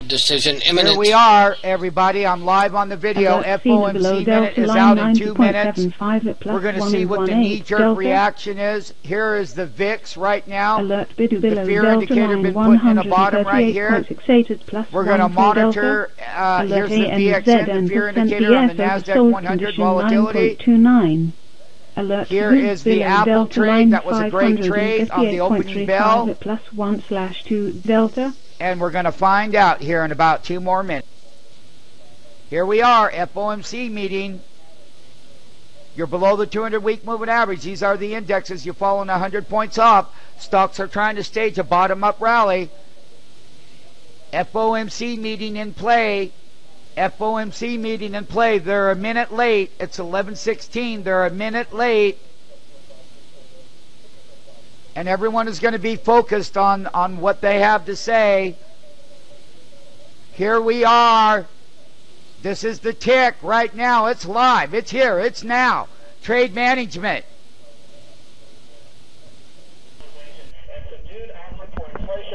Decision imminent. Here we are, everybody. I'm live on the video. FOMC minute is out in 2 minutes. We're going to see what the knee-jerk reaction is. Here is the VIX right now. The fear indicator been put in the bottom right here. We're going to monitor. Here's the VX and the fear indicator on the Nasdaq 100 volatility. Here is the Apple trade. That was a great trade on the opening bell. And we're going to find out here in about 2 more minutes. Here we are, FOMC meeting. You're below the 200-week moving average. These are the indexes. You're falling 100 points off. Stocks are trying to stage a bottom-up rally. FOMC meeting in play. FOMC meeting in play. They're a minute late. It's 11:16. They're a minute late. And everyone is going to be focused on what they have to say. Here we are. This is the tick right now. It's live. It's here. It's now. Trade management.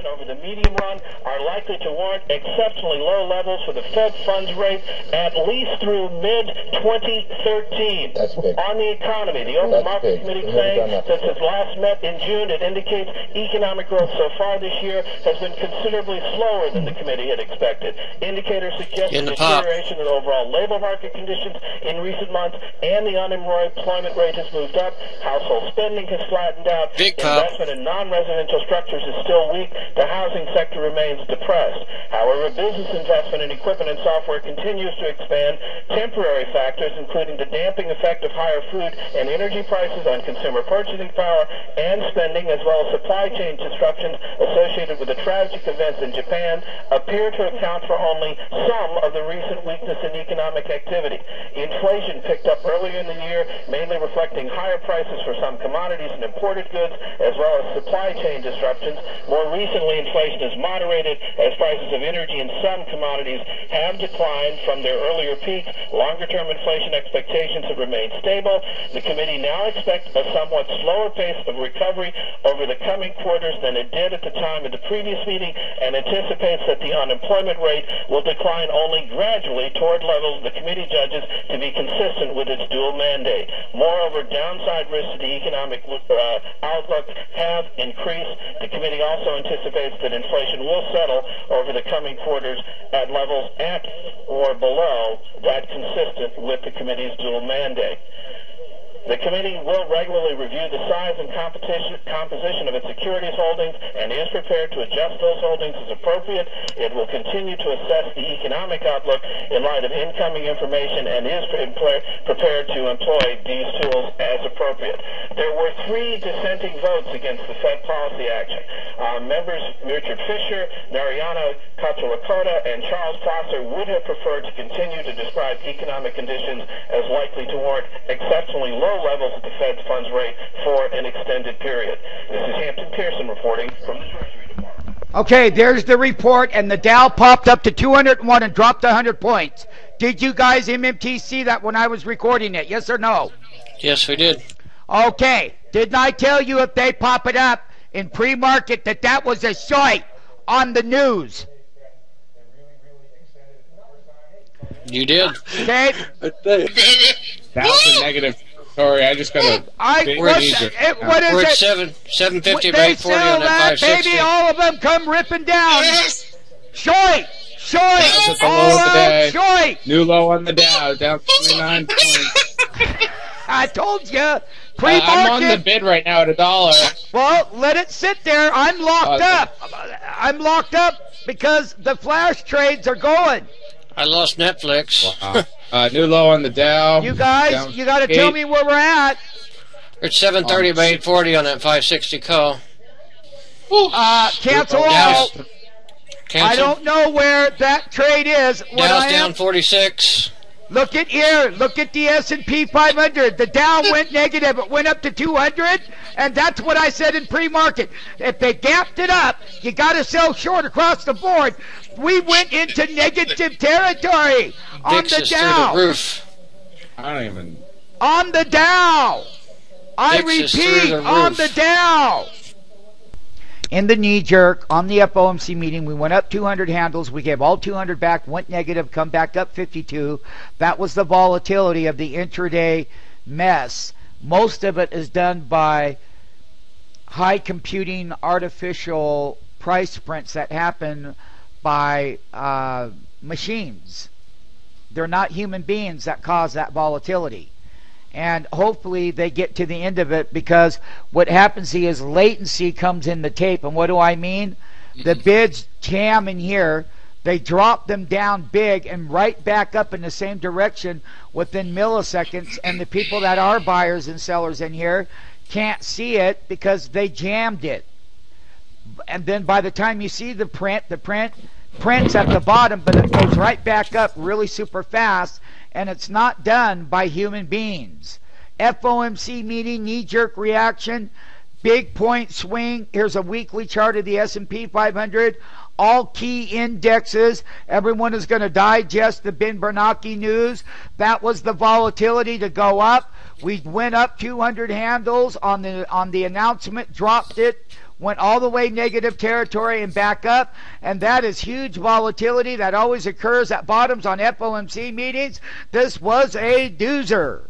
Over the medium run are likely to warrant exceptionally low levels for the Fed funds rate at least through mid-2013. On the economy, the Open Market Committee saying since it last met in June, it indicates economic growth so far this year has been considerably slower than the committee had expected. Indicators suggest a deterioration in overall labor market conditions in recent months, and the unemployment rate has moved up. Household spending has flattened out. Investment in non-residential structures is still weak. The housing sector remains depressed. However, business investment in equipment and software continues to expand. Temporary factors, including the damping effect of higher food and energy prices on consumer purchasing power and spending, as well as supply chain disruptions associated with the tragic events in Japan, appear to account for only some of the recent weakness in economic activity. Inflation picked up earlier in the year, mainly reflecting higher prices for some commodities and imported goods, as well as supply chain disruptions. More recently, inflation has moderated as prices of energy and some commodities have declined from their earlier peaks. Longer-term inflation expectations have remained stable. The committee now expects a somewhat slower pace of recovery over the coming quarters than it did at the time of the previous meeting, and anticipates that the unemployment rate will decline only gradually toward levels the committee judges to be consistent with its dual mandate. Moreover, downside risks to the economic outlook have increased. The committee also anticipates that inflation will settle over the coming quarters at levels at or below that consistent with the committee's dual mandate. The committee will regularly review the size and composition of its securities holdings and is prepared to adjust those holdings as appropriate. It will continue to assess the economic outlook in light of incoming information and is prepared to employ these tools as appropriate. There were 3 dissenting votes against the Fed policy action. Members Richard Fisher, Narayana Kocherlakota, and Charles Prosser would have preferred to continue to describe economic conditions as likely to warrant exceptionally low levels of the Fed funds rate for an extended period. This is Hampton Pearson reporting from the Treasury Department. Okay, there's the report, and the Dow popped up to 201 and dropped 100 points. Did you guys MMT see that when I was recording it? Yes or no? Yes, we did. Okay, didn't I tell you if they pop it up in pre-market that was a shite on the news? You did. Okay. That was a negative story. I just got a we're at 750 by 840 on that 560. Baby, all of them come ripping down. Short. All right, short. New low on the Dow, down 29 points. I told you. Pre-market. I'm on the bid right now at $1. Well, let it sit there. I'm locked up. I'm locked up because the flash trades are going. I lost Netflix. Wow. New low on the Dow. You guys, you got to tell me where we're at. We're at 730 by 840 on that 560 call. Cancel all. I don't know where that trade is. Dow's down 46. Look at here. Look at the S&P 500. The Dow went negative. It went up to 200, and that's what I said in pre-market. If they gapped it up, you got to sell short across the board. We went into negative territory on the Dow. Through the roof. I don't even. On the Dow. I repeat, on the Dow. in the knee jerk on the FOMC meeting. We went up 200 handles. We gave all 200 back, went negative, come back up 52. That was the volatility of the intraday mess. Most of it is done by high computing artificial price prints that happen by machines. They're not human beings that cause that volatility. And hopefully they get to the end of it, because what happens is latency comes in the tape. And what do I mean? The bids jam in here, they drop them down big and right back up in the same direction within milliseconds, and the people that are buyers and sellers in here can't see it because they jammed it. And then by the time you see the print prints at the bottom, but it goes right back up really super fast, and it's not done by human beings. FOMC meeting, knee-jerk reaction, big point swing. Here's a weekly chart of the S&P 500. All key indexes. Everyone is going to digest the Ben Bernanke news. That was the volatility to go up. We went up 200 handles on the announcement, dropped it, went all the way negative territory and back up, and that is huge volatility that always occurs at bottoms on FOMC meetings. This was a doozer.